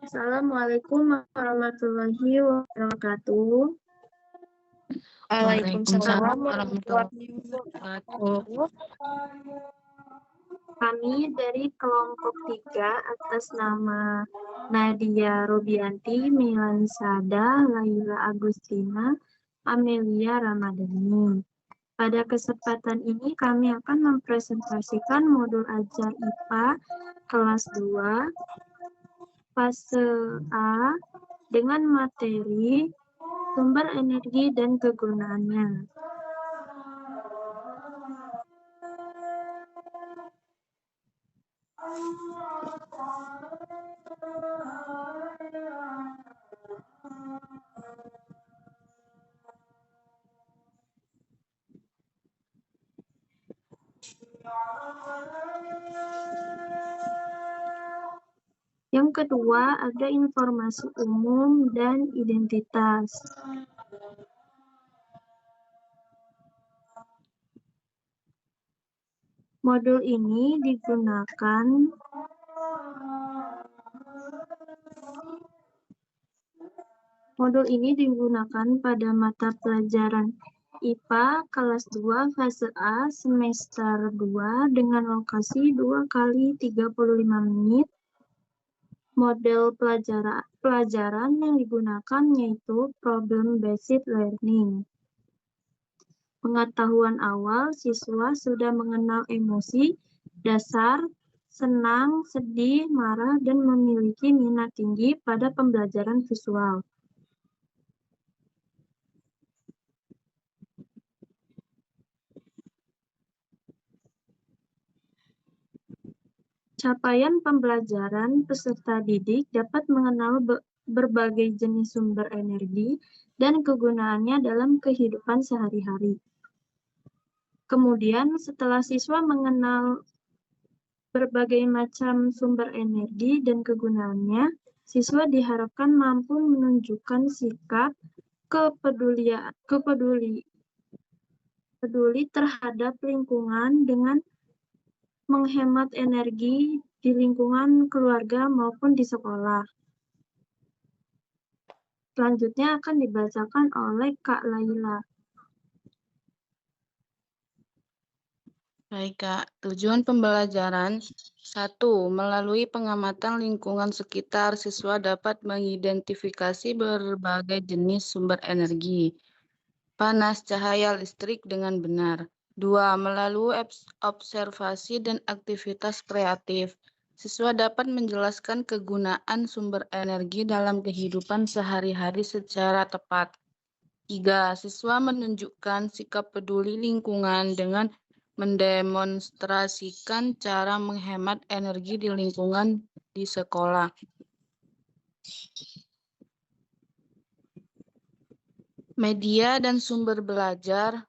Assalamualaikum warahmatullahi wabarakatuh. Waalaikumsalam warahmatullahi wabarakatuh. Kami dari kelompok 3 atas nama Nadia Robianti, Milani Sada, Laila Agustina, Amelia Ramadhani. Pada kesempatan ini kami akan mempresentasikan modul ajar IPA kelas 2 fase A dengan materi sumber energi dan kegunaannya. Yang kedua, ada informasi umum dan identitas. Modul ini digunakan pada mata pelajaran IPA kelas 2 fase A semester 2 dengan lokasi 2 kali 35 menit. Model pelajaran yang digunakan yaitu problem based learning. Pengetahuan awal, siswa sudah mengenal emosi dasar, senang, sedih, marah, dan memiliki minat tinggi pada pembelajaran visual. Capaian pembelajaran peserta didik dapat mengenal berbagai jenis sumber energi dan kegunaannya dalam kehidupan sehari-hari. Kemudian, setelah siswa mengenal berbagai macam sumber energi dan kegunaannya, siswa diharapkan mampu menunjukkan sikap peduli terhadap lingkungan dengan menghemat energi di lingkungan keluarga maupun di sekolah. Selanjutnya akan dibacakan oleh Kak Laila. Baik, Kak. Tujuan pembelajaran 1. Melalui pengamatan lingkungan sekitar, siswa dapat mengidentifikasi berbagai jenis sumber energi, panas, cahaya, listrik dengan benar. 2. Melalui observasi dan aktivitas kreatif, siswa dapat menjelaskan kegunaan sumber energi dalam kehidupan sehari-hari secara tepat. 3. Siswa menunjukkan sikap peduli lingkungan dengan mendemonstrasikan cara menghemat energi di lingkungan di sekolah. Media dan sumber belajar.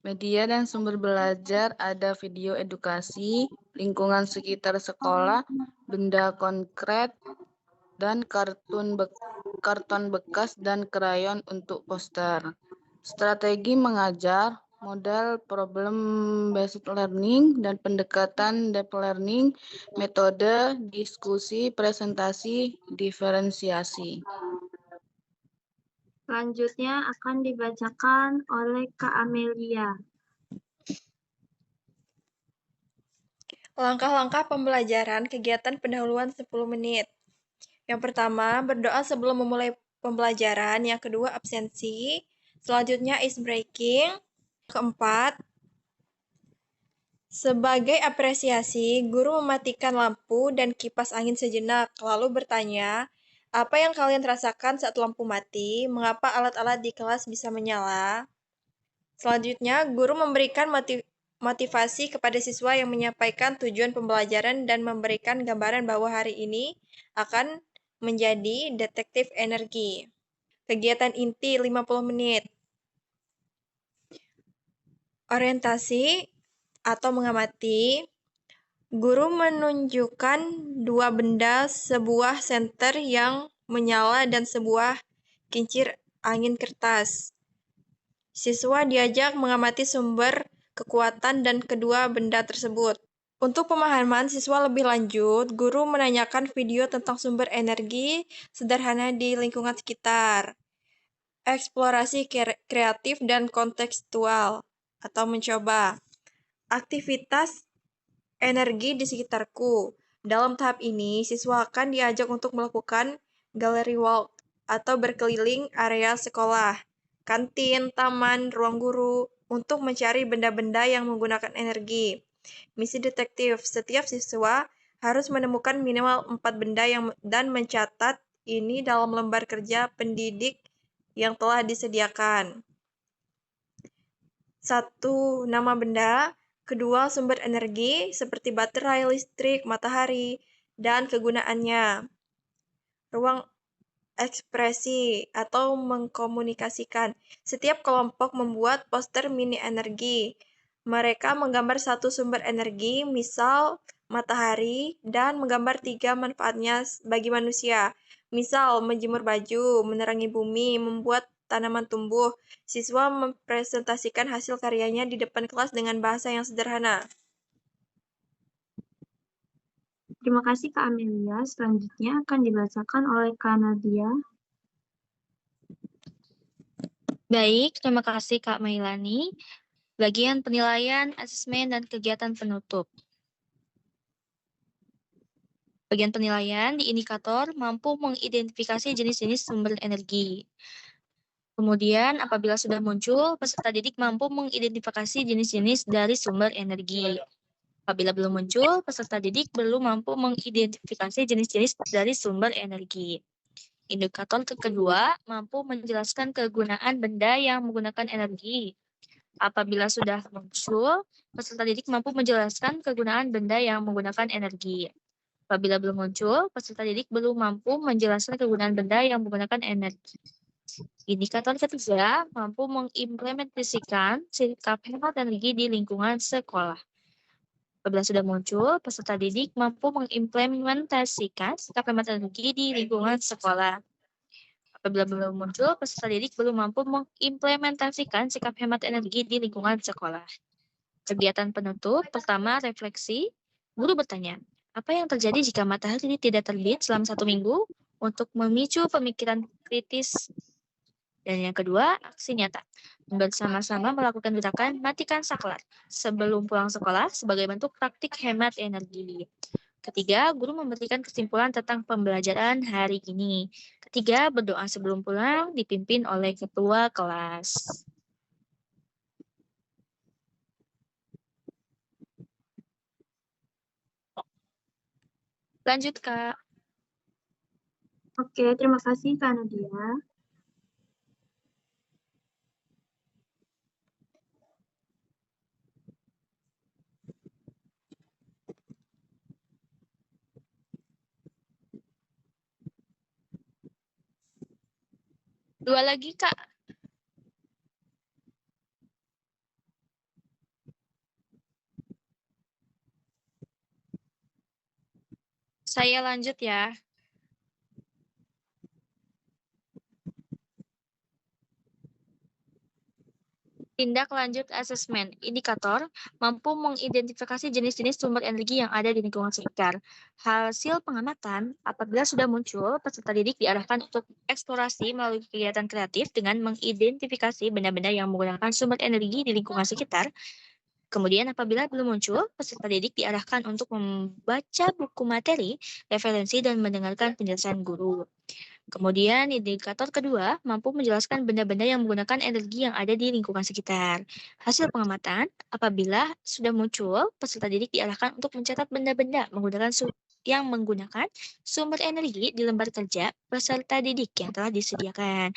Media dan sumber belajar ada video edukasi, lingkungan sekitar sekolah, benda konkret, dan karton bekas dan krayon untuk poster. Strategi mengajar, model problem-based learning, dan pendekatan deep learning, metode, diskusi, presentasi, diferensiasi. Selanjutnya akan dibacakan oleh Kak Amelia. Langkah-langkah pembelajaran kegiatan pendahuluan 10 menit. Yang pertama, berdoa sebelum memulai pembelajaran. Yang kedua, absensi. Selanjutnya, ice breaking. Keempat, sebagai apresiasi, guru mematikan lampu dan kipas angin sejenak, lalu bertanya, apa yang kalian rasakan saat lampu mati? Mengapa alat-alat di kelas bisa menyala? Selanjutnya, guru memberikan motivasi kepada siswa yang menyampaikan tujuan pembelajaran dan memberikan gambaran bahwa hari ini akan menjadi detektif energi. Kegiatan inti 50 menit. Orientasi atau mengamati. Guru menunjukkan dua benda, sebuah senter yang menyala dan sebuah kincir angin kertas. Siswa diajak mengamati sumber kekuatan dan kedua benda tersebut. Untuk pemahaman siswa lebih lanjut, guru menanyakan video tentang sumber energi sederhana di lingkungan sekitar, eksplorasi kreatif dan kontekstual, atau mencoba aktivitas energi di sekitarku. Dalam tahap ini, siswa akan diajak untuk melakukan gallery walk atau berkeliling area sekolah, kantin, taman, ruang guru, untuk mencari benda-benda yang menggunakan energi. Misi detektif, setiap siswa harus menemukan minimal 4 benda dan mencatat ini dalam lembar kerja pendidik yang telah disediakan. 1. Nama benda. 2. Sumber energi seperti baterai, listrik, matahari, dan kegunaannya. Ruang ekspresi atau mengkomunikasikan. Setiap kelompok membuat poster mini energi. Mereka menggambar satu sumber energi, misal matahari, dan menggambar 3 manfaatnya bagi manusia. Misal menjemur baju, menerangi bumi, membuat tanaman tumbuh. Siswa mempresentasikan hasil karyanya di depan kelas dengan bahasa yang sederhana. Terima kasih Kak Amelia. Selanjutnya akan dibacakan oleh Kak Nadia. Baik, terima kasih Kak Mailani. Bagian penilaian, asesmen, dan kegiatan penutup. Bagian penilaian di indikator mampu mengidentifikasi jenis-jenis sumber energi. Kemudian, apabila sudah muncul, peserta didik mampu mengidentifikasi jenis-jenis dari sumber energi. Apabila belum muncul, peserta didik belum mampu mengidentifikasi jenis-jenis dari sumber energi. Indikator kedua, mampu menjelaskan kegunaan benda yang menggunakan energi. Apabila sudah muncul, peserta didik mampu menjelaskan kegunaan benda yang menggunakan energi. Apabila belum muncul, peserta didik belum mampu menjelaskan kegunaan benda yang menggunakan energi. Indikator ketiga, mampu mengimplementasikan sikap hemat energi di lingkungan sekolah. Apabila sudah muncul, peserta didik mampu mengimplementasikan sikap hemat energi di lingkungan sekolah. Apabila belum muncul, peserta didik belum mampu mengimplementasikan sikap hemat energi di lingkungan sekolah. Kegiatan penutup, pertama, refleksi. Guru bertanya, apa yang terjadi jika matahari tidak terbit selama 1 minggu untuk memicu pemikiran kritis? Dan yang kedua, aksi nyata. Bersama-sama melakukan gerakan matikan saklar sebelum pulang sekolah sebagai bentuk praktik hemat energi. Ketiga, guru memberikan kesimpulan tentang pembelajaran hari ini. Ketiga, berdoa sebelum pulang dipimpin oleh ketua kelas. Lanjut, Kak. Oke, terima kasih Kak Nadia. Dua lagi, Kak. Saya lanjut ya. Tindak lanjut asesmen. Indikator mampu mengidentifikasi jenis-jenis sumber energi yang ada di lingkungan sekitar. Hasil pengamatan, apabila sudah muncul, peserta didik diarahkan untuk eksplorasi melalui kegiatan kreatif dengan mengidentifikasi benda-benda yang menggunakan sumber energi di lingkungan sekitar. Kemudian apabila belum muncul, peserta didik diarahkan untuk membaca buku materi, referensi, dan mendengarkan penjelasan guru. Kemudian indikator kedua, mampu menjelaskan benda-benda yang menggunakan energi yang ada di lingkungan sekitar. Hasil pengamatan, apabila sudah muncul, peserta didik diarahkan untuk mencatat benda-benda yang menggunakan sumber energi di lembar kerja peserta didik yang telah disediakan.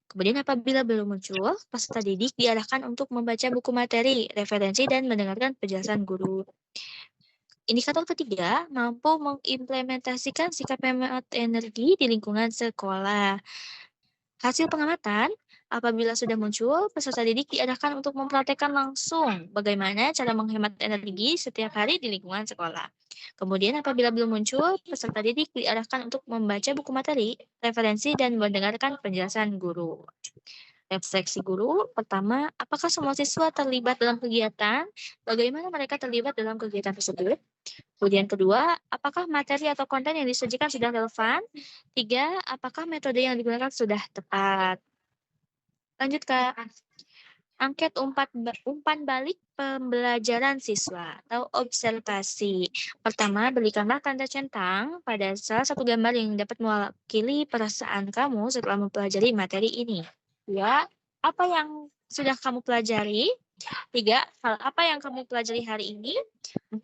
Kemudian apabila belum muncul, peserta didik diarahkan untuk membaca buku materi, referensi, dan mendengarkan penjelasan guru. Indikator ketiga, mampu mengimplementasikan sikap hemat energi di lingkungan sekolah. Hasil pengamatan, apabila sudah muncul, peserta didik diarahkan untuk mempraktekkan langsung bagaimana cara menghemat energi setiap hari di lingkungan sekolah. Kemudian apabila belum muncul, peserta didik diarahkan untuk membaca buku materi, referensi, dan mendengarkan penjelasan guru. Refleksi guru, pertama, apakah semua siswa terlibat dalam kegiatan? Bagaimana mereka terlibat dalam kegiatan tersebut? Kemudian kedua, apakah materi atau konten yang disajikan sudah relevan? 3, apakah metode yang digunakan sudah tepat? Lanjut ke angket umpan balik pembelajaran siswa atau observasi. Pertama, berikanlah tanda centang pada salah satu gambar yang dapat mewakili perasaan kamu setelah mempelajari materi ini. 2, apa yang sudah kamu pelajari? 3, hal apa yang kamu pelajari hari ini? 4,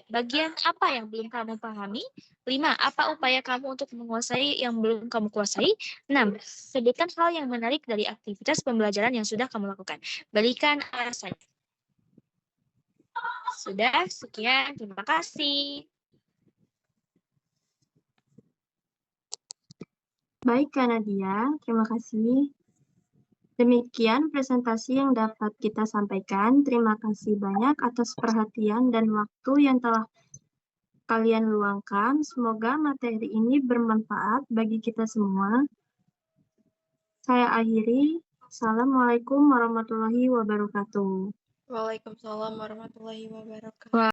bagian apa yang belum kamu pahami? 5, apa upaya kamu untuk menguasai yang belum kamu kuasai? 6, sebutkan hal yang menarik dari aktivitas pembelajaran yang sudah kamu lakukan. Berikan alasan. Sudah, sekian. Terima kasih. Baik, Kak Nadia, terima kasih. Demikian presentasi yang dapat kita sampaikan. Terima kasih banyak atas perhatian dan waktu yang telah kalian luangkan. Semoga materi ini bermanfaat bagi kita semua. Saya akhiri. Assalamualaikum warahmatullahi wabarakatuh. Waalaikumsalam warahmatullahi wabarakatuh.